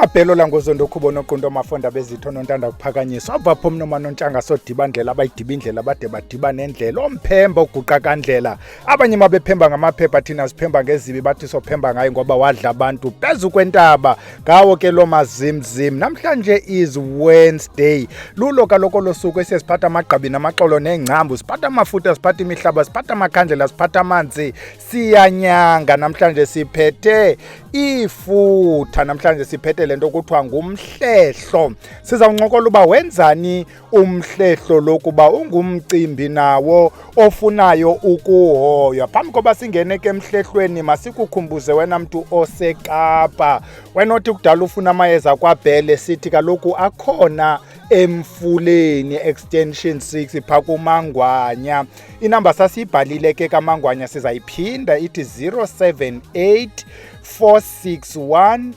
amabhelo langozondo khubona oqondo mafonda bezitho nontanda kuphakanyiswa avapho mnoma nontshanga sodiba ndlela abayidiba indlela bade badiba nendlela omphemba oguqa kandlela abanye mabephemba ngamaphepha thina siphemba ngezibi bathi sophemba ngayo ngoba wadla abantu phezu kwentaba ngawo ke lo mazimzim. Namhlanje is Wednesday, lulo kaloko losuku esesiphatha amagqabi namaxolo nengcambu, siphatha amafuta, siphatha imihlaba, siphatha amakhandlela, siphatha amanzi, siyanyanga. Namhlanje siphethe ifutha, namhlanje siphethe lento kuthiwa ngumhlehlo. Sizawuncokola uba wenzani umhlehlo lokuba ungumcimbi nawo ofunayo ukuhoywa. Phambi koba singene ke emhlehlweni masikukhumbuze wena mntu oseKapa, wena othi kudala ufuna amayeza kwaBhele, sithi kaloku akhona Emfuleni extension 6 pha kuMangwanya. Inamba sasiyibhalile ke kaMangwanya sizayiphinda ithi 078 461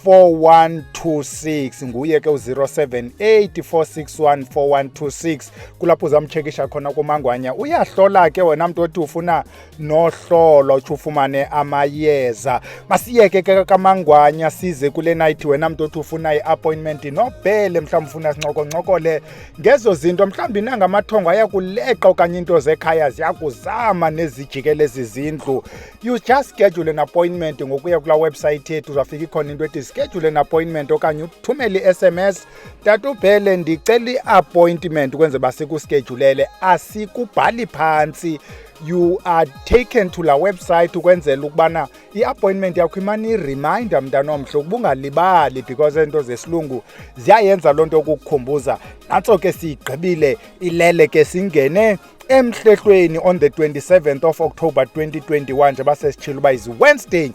4126 nguye ke u-078 461 4126. Kulapho uzamtshekisha khona kuMangwanya. Uyahlola ke wena mntu othi ufuna nohlolo uthi ufumane amayeza. Masiyeke ke kaMangwanya size kule night wena mntu othi ufuna i-appointment noBhele, mhlawumbi ufuna sincokoncokole ngezo zinto, mhlawumbi nangamathongo ayakuleqa okanye into zekhaya ziyakuzama nezijikelezi zindlu. You just schedule an appointment ngokuya kula website yethu, uzafika ikhona into ethi schedule an appointment okanye uthumele i-SMS tata uBhele ndicela i-appointment ukwenze basikuschedulele. Asikubhali phantsi, you are taken to la website ukwenzela ukubana i-appointment yakho imane i-reminder mntanomhle ukuba ungalibali, because into zesilungu ziyayenza loo nto ukukukhumbuza. Nantso ke siyigqibile ilele ke singene emhlehlweni on the 27th of October 2021 njengoba sesitshilo uba is Wednesday.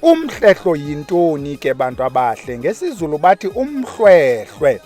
Umhlehlo yintoni ke bantu abahle? NgesiZulu bathi umhlwehlwe.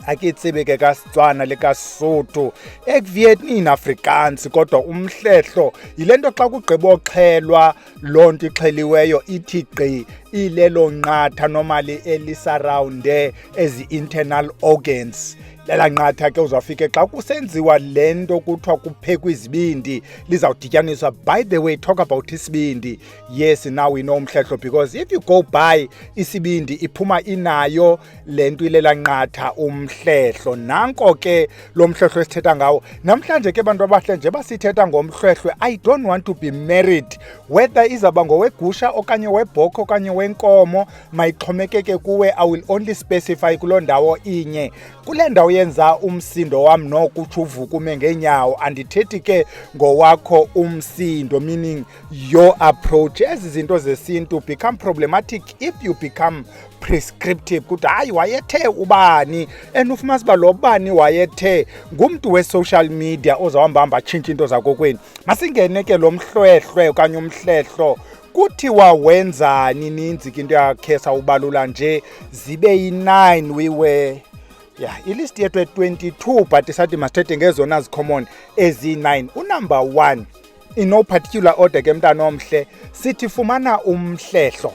Akitsibe ke kaSetswana le kaSotho ekuVietnam Afrikaans, kodwa umhlehlo yilento xa kugqiba oxhelwa loo nto ixheliweyo ithi gqi ilelo nqatha normally elisarounde ezi-internal organs. Lela nqatha ke uzawufike xa kusenziwa lento kuthiwa kuphekwa izibindi lizawudityaniswa. By the way, talk about isibindi. Yes, now we know umhlehlo, because if you go by isibindi iphuma inayo lento ilela nqatha umhlehlo. Nanko ke lo mhlehlo esithetha ngawo namhlanje ke bantu abahle nje basithetha ngomhlehlo. I don't want to be married, whether izaba ngowegusha okanye webhokhwe okanye wenkomo, mayixhomekeke kuwe. I will only specify kuloo ndawo inye. Kule ndawo yenza umsindo wam noko utsho uvuka ume ngeenyawo, andithethi ke ngowakho umsindo, meaning your approach. Ezi zinto zesintu become problematic if you become prescriptive kuthi hayi wayethe ubani, and ufumanisa uba lo bani wayethe ngumntu we-social media ozawuhamba atshintshe into zakokwenu. Masingene ke lo mhlwehlwe okanye umhlehlo. Kuthiwa wenzani? Ninzi ke into yakhe sawubalula nje zibe yi-9 we were ilist yethu 22, but sathi masithethe ngezona zicommon ezi-9. Unumber 1 in no particular order ke mntana omhle, sithi fumana umhlehlo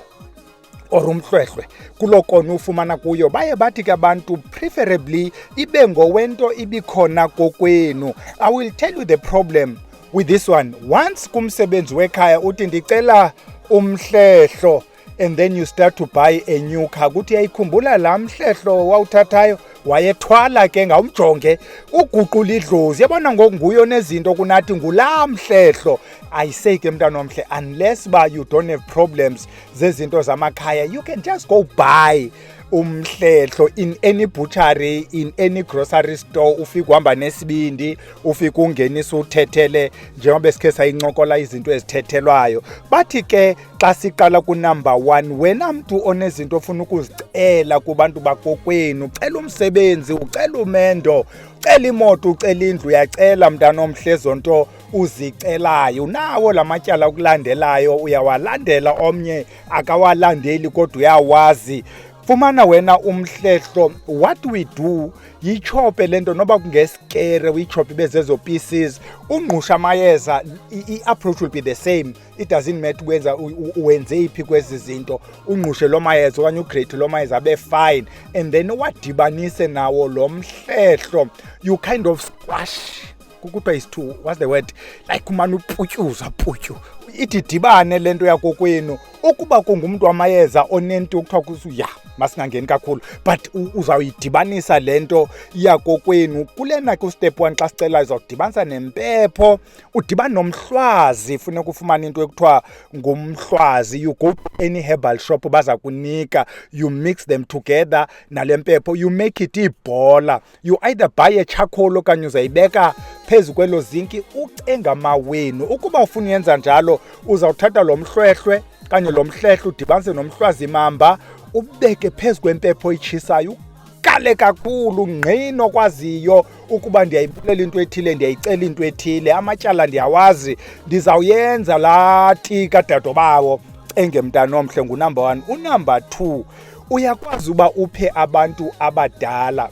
or umhlwehlwe kulo kona ufumana kuyo. Baye bathi ke abantu preferably ibe ngowento ibikhona kokwenu. I will tell you the problem with this one. Once kumsebenzi wekhaya uthi ndicela umhlehlo and then you start to buy a new car, kuthi yayikhumbula laa mhlehlo wawuthathayo wayethwala ke ngawumjonge uguqula idlozi. Yabona ngoku nguyo nezinto kunathi ngulaa mhlehlo. I say ke mntana omhle, unless ba you don't have problems zezinto zamakhaya, you can just go buy umhlehlo in any butchery, in any grocery store. Ufika uhamba nesibindi, ufika ungenisa uthethele njengoba sikhe sayincokola izinto ezithethelwayo. Bathi ke xa siqala kunumber 1, wena mntu onezinto ofuna ukuzicela kubantu bakokwenu, ucela umsebenzi, ucela umendo, ucela imoto, ucela indlu, uyacela mntana omhle ezo nto uzicelayo. Nawo la matyala okulandelayo uyawalandela, omnye akawalandeli kodwa uyawazi. Fumana wena umhlehlo. What we do, yichope lento noba kungesikere, uyichope bezezo pieces, ungqusha amayeza. I-approach will be the same. It doesn't matter wenza uwenze iphi kwezi zinto, ungqushe lo mayeza okanye ugrate lo mayeza abe fine, and then wadibanise nawo lo mhlehlo. You kind of squash, kukuthiwa is to, what's the word, like umane uputyuza putyu ithi dibane lento yakokwenu. Ukuba kungumntu amayeza onento kuthiwa kusu masingangeni kakhulu, but uzawuyidibanisa lento yakokwenu kulena ku-step 1 xa sicelayo. Uzawudibanisa nempepho, udibane nomhlwazi. Funeka ufumane into ekuthiwa ngumhlwazi. You go to any herbal shop baza kunika, you mix them together nale mpepho, you make it ibhola. You either buy a charcoal okanye uzayibeka phezu kwelo zinki ucenga amawenu. Ukuba ufuna uyenza njalo, uzawuthatha lo mhlwehlwe kanye lo mhlehle udibanise nomhlwazi mamba, ubeke phezu kwempepho itshisayo, ukale kakhulu, ngqini okwaziyo ukuba ndiyayibulela into ethile, ndiyayicela into ethile, amatyala ndiyawazi, ndizawuyenza laa tika dadobawo. Engemntana omhle ngunumber 1. Unumber 2, uyakwazi uba uphe abantu abadala.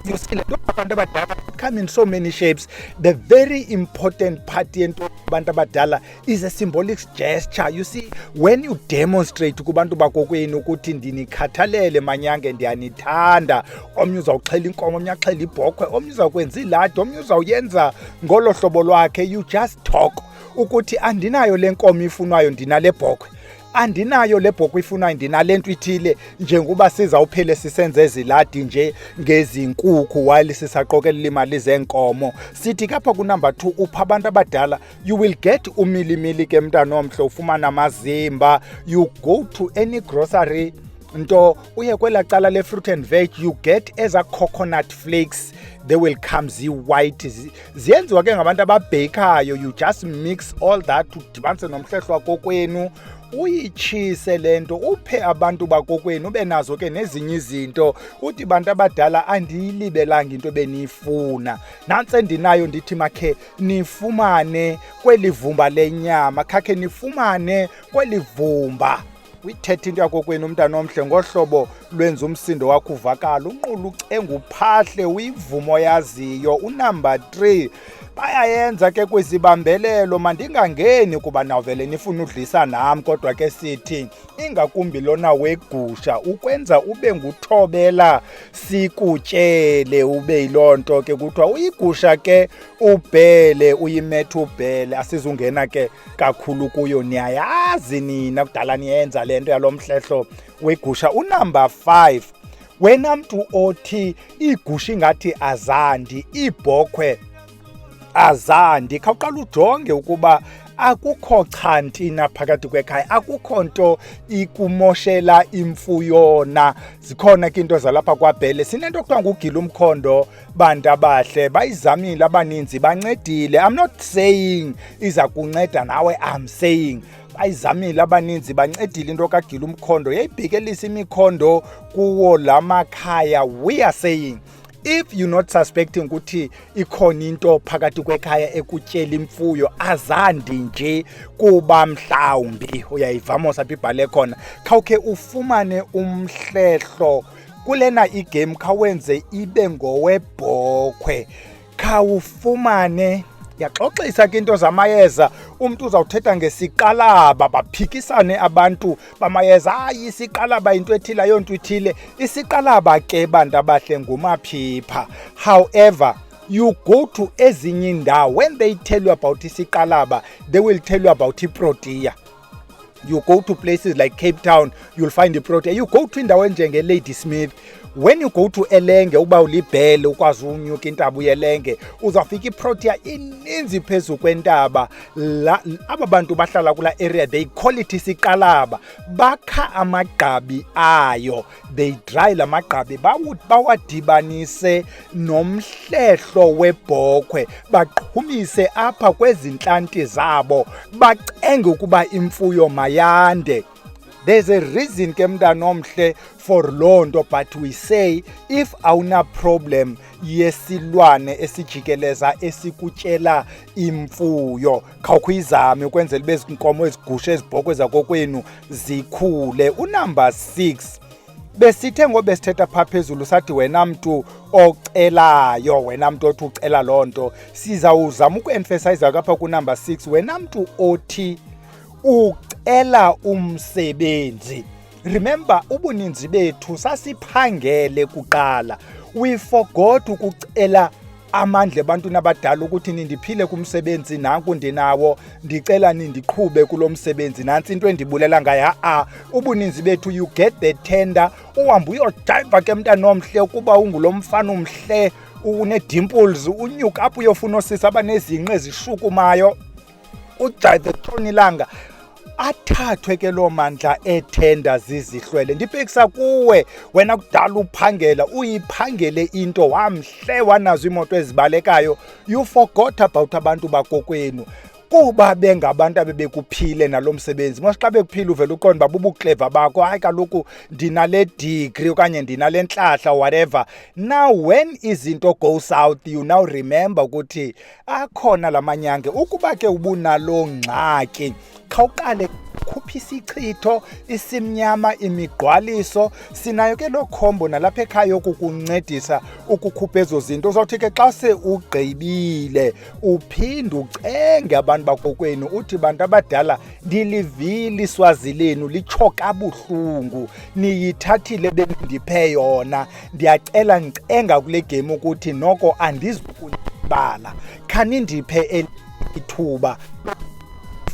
You see, le nto abantu abadala come in so many shapes. The very important part yento abantu abadala is a symbolic gesture. You see, when you demonstrate kubantu bakokwenu ukuthi ndinikhathalele manyange, ndiyanithanda, omnye uzawuxhela inkomo, omnye axhela ibhokhwe, omnye uzawukwenza iladi, omnye uzawuyenza ngolo hlobo lwakhe, you just talk ukuthi andinayo le nkomo ifunwayo, ndinale bhokhwe, andinayo le bhokhwe ifunayo, ndinale nto ithile, njengoba sizawuphele sisenze eziladi nje ngezinkukhu while sisaqokelela imali zenkomo. Sithi kapha kunumber 2, upha abantu abadala, you will get umilimili ke mntana omhle, ufumana amazimba. You go to any grocery nto uye kwela cala le fruit and veg, you get eza coconut flakes, they will come zi-white, ziyenziwa ke ngabantu ababhekayo. You just mix all that, udibanise nomhlehlo wakokwenu, uyitshise lento, uphe abantu bakokwenu, ube nazo ke nezinye izinto. Uthi bantu abadala andiyilibelanga into beniyifuna, nantse endinayo, ndithi makhe nifumane kweli vumba lenyama, khakhe nifumane kweli vumba. Uyithetha into yakokwenu umntana omhle ngohlobo lwenza umsindo wakho uvakala, unqula ucenga uphahle, uyivumo yaziyo. Unumber 3, bayayenza ke kwizibambelelo, mandingangeni kuba nawuvele nifuna udlisa nam, kodwa ke sithi ingakumbi lona wegusha, ukwenza ube nguthobela sikutyele, ube yiloo nto ke kuthiwa uyigusha ke ubhele, uyimethe ubhele. Asizungena ke kakhulu kuyo, niyayazi nina kudala niyenza le nto yalo mhlehlo wegusha. Unumber 5, wena mntu othi igusha ingathi azandi, ibhokhwe azandi, khawuqala ujonge ukuba akukho chantina phakathi kwekhaya, akukho nto ikumoshela imfuyo na. Zikhona ke into zalapha kwaBhele, sinento kuthiwa ngugila umkhondo, bantu abahle, bayizamile abaninzi, bancedile. I'm not saying iza kunceda nawe, I'm saying bayizamile abaninzi, bancedile into kagila umkhondo, yayibhikelisa imikhondo kuwo lamakhaya. We are saying, if you're not suspecting ukuthi ikhona into phakathi kwekhaya ekutyela imfuyo, azandi nje kuba mhlawumbi uyayivamos apha ibhale khona, khawukhe ufumane umhlehlo kulena igame, khawenze ibe ngowebhokhwe, khawufumane. Yaxoxisa ke into zamayeza, umntu uzawuthetha ngesiqalaba, baphikisane abantu bamayeza, hayi isiqalaba into ethile, yonto ithile. Isiqalaba ke bantu abahle ngumaphipha. However, you go to ezinye indawo, when they tell you about isiqalaba, they will tell you about iprotea. You go to places like Cape Town, you'll find iprotea. You go to indawo njenge Ladysmith, when you go to Elenge, uba ulibhele ukwazi unyuka intaba uyelenge, uzawufika iprotea ininzi phezu kwentaba. Aba bantu bahlala kula area, they call it isiqalaba. Bakha amagqabi ayo, they dry la magqabi, bawadibanise nomhlehlo webhokhwe, baqhumise apha kwezintlanti zabo, bacenge ukuba imfuyo mayande. There's a reason ke mntana omhle for loo nto, but we say if awuna problem yesilwane esijikeleza esikutyela imfuyo, khawukhuyizame ukwenzela ube zinkomo, ezigusha, ezibhokhwe zakokwenu zikhule. Unumber 6, besithe ngobe sithetha phaa phezulu sathi wena mntu ocelayo, wena mntu othi ucela loo nto, sizawuzama ukuemphasize kapha kunumber 6, wena mntu othi ucela umsebenzi. Remember, ubuninzi bethu sasiphangele kuqala, we forgot ukucela amandla ebantwini abadala ukuthi nindiphile kumsebenzi, nanku ndinawo, ndicela nindiqhube kulo msebenzi, nantsi into endibulela ngayo. Ubuninzi bethu, you get the tender, uhambe uyojayiva ke mntana omhle, ukuba ungulo mfana umhle une-dimples, unyuka apho uyofuna osisi abanezinqe ezishukumayo, ujayive kutshona ilanga, athathwe ke loo mandla ethenda zizihlwele. Ndibhekisa kuwe, wena kudala uphangela, uyiphangele into, wamhle wanazo iimoto ezibalekayo, you forgot about abantu bakokwenu. Kuba bengabantu abebekuphile nalo msebenzi, mos xa bekuphile uvele uqonda uba bubukleva bakho, hayi kaloku ndinale degree okanye ndinale ntlahla, whatever. Now when izinto go south, you now remember ukuthi akhona la manyange. Ukuba ke ubunalo ngxaki, khawuqale khupha isichitho, isimnyama, imigqwaliso. Sinayo ke loo khombo nalapha ekhaya ukukuncedisa ukukhupha ezo zinto. Uzawuthi ke xa se ugqibile uphinde ucenge abantu bakokwenu, uthi bantu abadala, ndilivile iswazi lenu litsho kabuhlungu, niyithathile bendiphe yona, ndiyacela ncenga kule game ukuthi noko andizukunibala, khanindiphe ithuba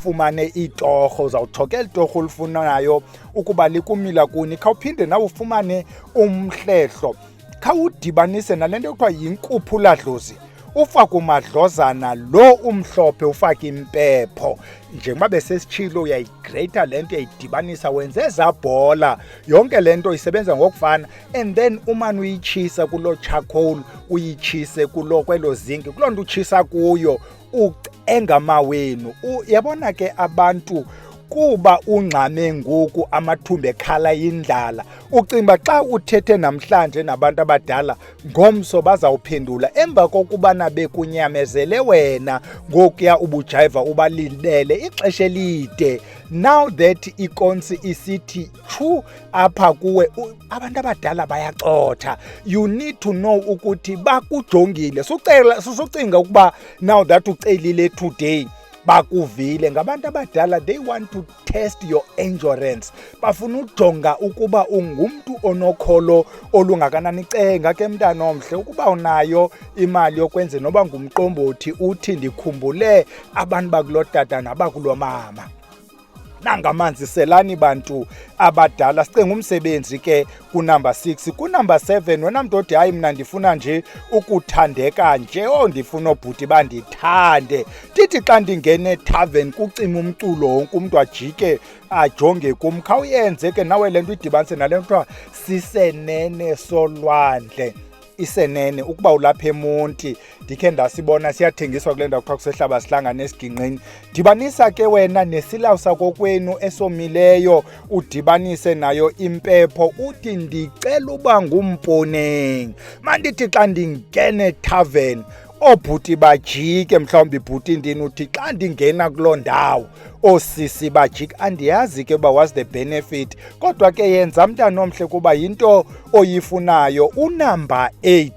fumane itorho. Uzawutsho ke litorho olufunayo ukuba likumila kuni, khawuphinde nawe ufumane umhlehlo, khawudibanise nale nto kuthiwa yinkuphuladlozi, ufake umadlozana lo umhlophe, ufake impepho. Njengoba besesitshilo, uyayigreyitha le nto, uyayidibanisa, wenze ezabhola. Yonke le nto isebenza ngokufana, and then umane uyitshisa kulo charcoal, uyitshise kwelo zinki, kuloo nto utshisa kuyo, ucenga wenu. Yabona ke abantu, kuba ungxame ngoku amathumbu ekhala yindlala, ucinga xa uthethe namhlanje nabantu abadala, ngomso bazawuphendula emva kokubana bekunyamezele wena ngokuya ubujayiva ubalindele ixesha elide. Now that ikonsi isithi chu apha kuwe, abantu abadala bayacotha. You need to know ukuthi bakujongile. Sucinga ukuba now that ucelile today bakuvile. Ngabantu abadala, they want to test your endurance, bafuna ujonga ukuba ungumntu onokholo olungakanani. Cenga ke mntana omhle, ukuba unayo imali yokwenza noba ngumqombothi, uthi ndikhumbule abantu bakulo tata nabakulo mama. Nangamanzi selani bantu abadala. Sicenga umsebenzi ke kunumber 6. Kunumber 7, wena mntu othi hayi mna ndifuna nje ukuthandeka nje, ndifuna obhuti bandithande. Ndithi xa ndingene etavern kucima umculo, wonke umntu ajike ajonge kum. Khawuyenze ke nawe le nto idibanise nale nto sisenene solwandle. Isenene ukuba ulapha eMonti, ndikhe ndasibona siyathengiswa kule ndawo kuthiwa kusehlaba sihlangane esigingqini. Dibanisa ke wena nesilawu sakokwenu esomileyo, udibanise nayo impepho, uthi ndicela uba ngumponeng. Mandithi xa ndingene etavern, oobhuti bajike, mhlawumbi ibhuti ndini, uthi xa ndingena kuloo ndawo oosisi bajike. Andiyazi ke uba what's the benefit, kodwa ke yenza mntana omhle kuba yinto oyifunayo. Unumber 8,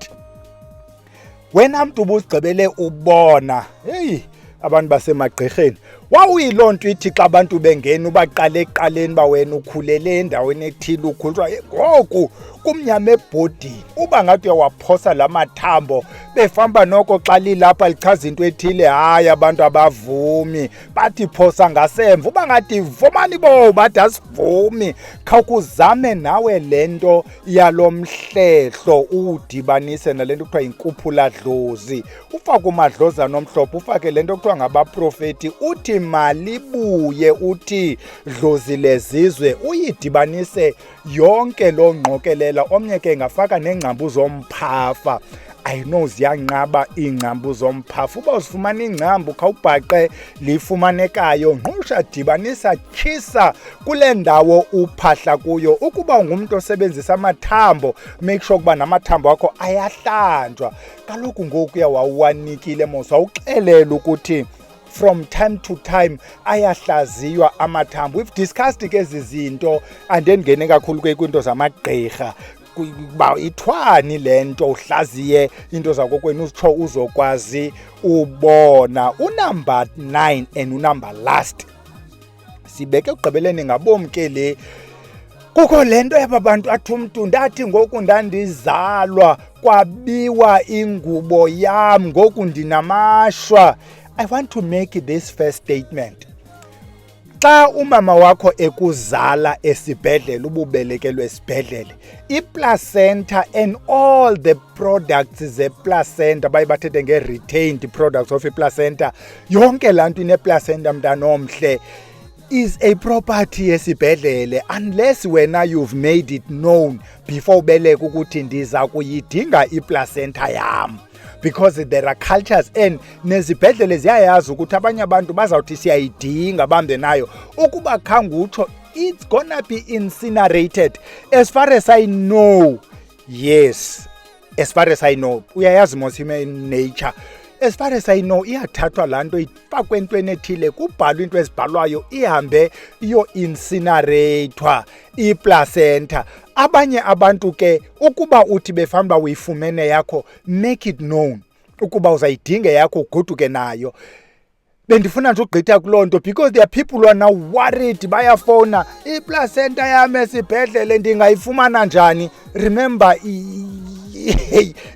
wena mntu ubuzigqibele ubona, heyi abantu basemagqirheni, wawuyiloo nto ithi xa abantu bengena ubaqale ekuqaleni uba wena ukhulele endaweni ethile, ukhulutshwa ngoku kumnyama ebhodini, uba ngathi uyawaphosa la mathambo. Befamba noko xa lilapha lichaza into ethile, hayi abantu abavumi, bathi phosa ngasemva. Uba ngathi vumani bo, bathi asivumi. Khawukuzame nawe le nto yalo mhlehlo, udibanise nale nto kuthiwa yinkuphuladlozi, ufake umadlozana omhlophe, ufake le nto kuthiwa ngabaprofeti, uthi malibuye, uthi dlozi lezizwe, uyidibanise yonke loo ngqokelela. Omnye ke ngafaka neengcambu zomphafa. I know ziyanqaba iingcambu zomphafa. Uba uzifumana iingcambu, khawubhaqe lifumanekayo, ngqusha, dibanisa, tshisa kule ndawo uphahla kuyo. Ukuba ungumntu osebenzisa amathambo, make sure ukuba namathambo akho ayahlanjwa. Kaloku ngoku wawuwanikile mos, wawuxelela ukuthi from time to time ayahlaziywa amathambo. We've discussed ke ezi zinto, andengene kakhulu ke kwiinto zamagqirha, uba ithwani le nto uhlaziye into zakokwenu uzitsho uzokwazi ubona. Unumber 9 and unumber last, sibeke ekugqibeleni ngabom ke le kukho lento yabantu athi umntu ndathi ngoku ndandizalwa kwabiwa ingubo yam ngoku ndinamashwa. I want to make this first statement. Xa umama wakho ekuzala esibhedlele, ububelekelwe esibhedlele, i-placenta and all the products ze-placenta baye bathethe nge-retained products of i-placenta, yonke laa nto ine-placenta mntanomhle is a property yesibhedlele unless wena you've made it known before ubeleka ukuthi ndiza kuyidinga i-placenta yam. Because there are cultures and nezibhedlele ziyayazi ukuthi abanye abantu bazawuthi siyayidinga bambe nayo. Ukuba khange utsho, it's gonna be incinerated. As far as I know, yes. As far as I know, uyayazi mos human nature. As far as I know, iyathathwa laa nto ifakwe entweni ethile, kubhalwa into ezibhalwayo, ihambe iyo-incineratwa i-placenta. Abanye abantu ke, ukuba uthi befanuba uyifumene yakho, make it known ukuba uzayidinga yakho ugoduke nayo. Bendifuna nje ugqitha kuloo nto because there are people who are now worried, bayafona, i-placenta yam esibhedlele ndingayifumana njani? Remember,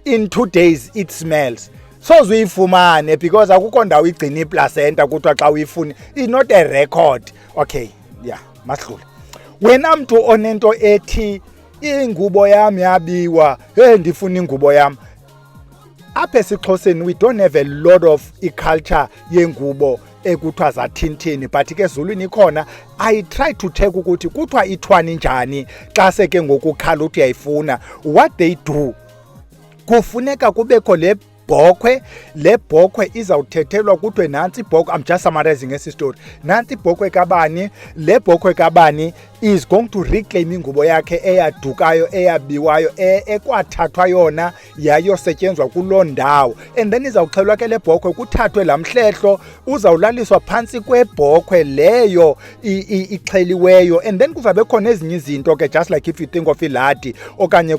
in 2 days it smells. So uyifumane because akukho ndawo igcina i-placenta kuthiwa xa uyifuni. It's not a record. Okay, yeah, masidlule. Wena mntu onento ethi ingubo yam yabiwa, ndifuna ingubo yam. Apha esiXhoseni we don't have a lot of culture yengubo ekuthiwa zathintini, but ke Zuluwini ikhona. I try to check ukuthi kuthiwa ithwani njani xa seke ngokukhala uthi uyayifuna. What they do, kufuneka kubekho le bhokhwe izawuthethelwa kuthiwe nantsi ibhokhwe. I'm just summarizing esi story. Nantsi ibhokhwe kabani, le bhokhwe kabani is going to reclaim ingubo yakhe eyadukayo, eyabiwayo, ekwathathwa yona yayosetyenzwa kuloo ndawo. And then izawuxhelwa ke le bhokhwe, kuthathwe laa mhlehlo uzawulaliswa phantsi kwebhokhwe leyo ixheliweyo. And then kuzabe khona ezinye izinto ke, just like if you think of iladi okanye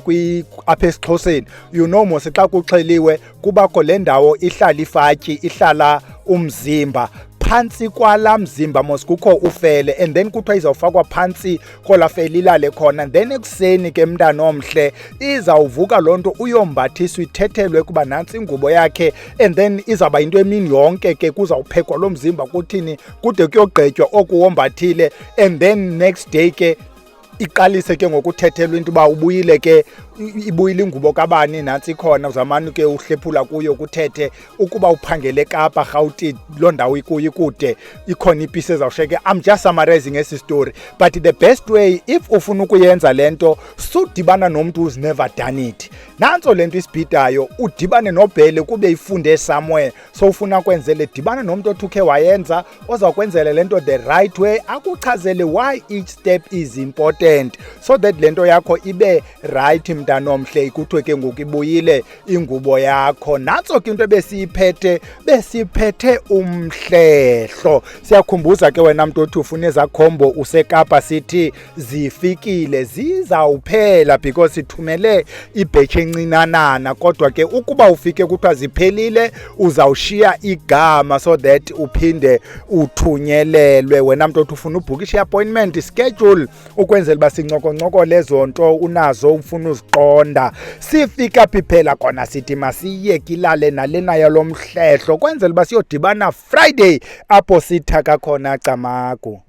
apha esiXhoseni, you know mos xa kuxheliwe kubakho le ndawo ihlala ifatyi, ihlala umzimba. Phantsi kwala mzimba mos kukho ufele, and then kuthiwa izawufakwa phantsi kola fele ilale khona. And then ekuseni ke mntana omhle izawuvuka loo nto uyombathiswa, ithethelwe kuba nantsi ingubo yakhe. And then izawuba yinto emini yonke ke kuzawuphekwa lo mzimba kuthini kude kuyogqetywa oku wombathile. And then next day ke iqalise ke ngokuthethelwa into uba ubuyile ke, ibuyile ingubo kabani nantsi khona, uzamane ke uhlephula kuyo kuthethe. Ukuba uphangele eKapa, Gauteng, loo ndawo ikuyo ikude, ikhona ipisi ezawushiyeke. I'm just summarizing esi story, but the best way if ufuna ukuyenza le nto, sudibana nomntu who's never done it. Nantso le nto isibhidayo, udibane nobhele kube ifunde somewhere. So ufuna kwenzele, dibana nomntu othi ukhe wayenza ozawukwenzela le nto the right way, akuchazele why each step is important, so that le nto yakho ibe right mntanomhle, kuthiwe ke ngoku ibuyile ingubo yakho. Nantso ke into besiphethe umhlehlo. Siyakhumbuza ke wena mntu othi ufuna ezakhombo useKapa, sithi zifikile, zizawuphela because sithumele ibhetshi encinanana. Kodwa ke ukuba ufike kuthiwa ziphelile, uzawushiya igama so that uphinde uthunyelelwe. Wena mntu othi ufuna ubhukisha i-appointment, schedule ukwenzela uba sincoko lezo nto unazo ufuna uziqonda. Sifika phi phela kona sithi masiyeke ilale nalena yalo mhlehlo kwenzela uba siyodibana Friday apho sithaka khona camagu.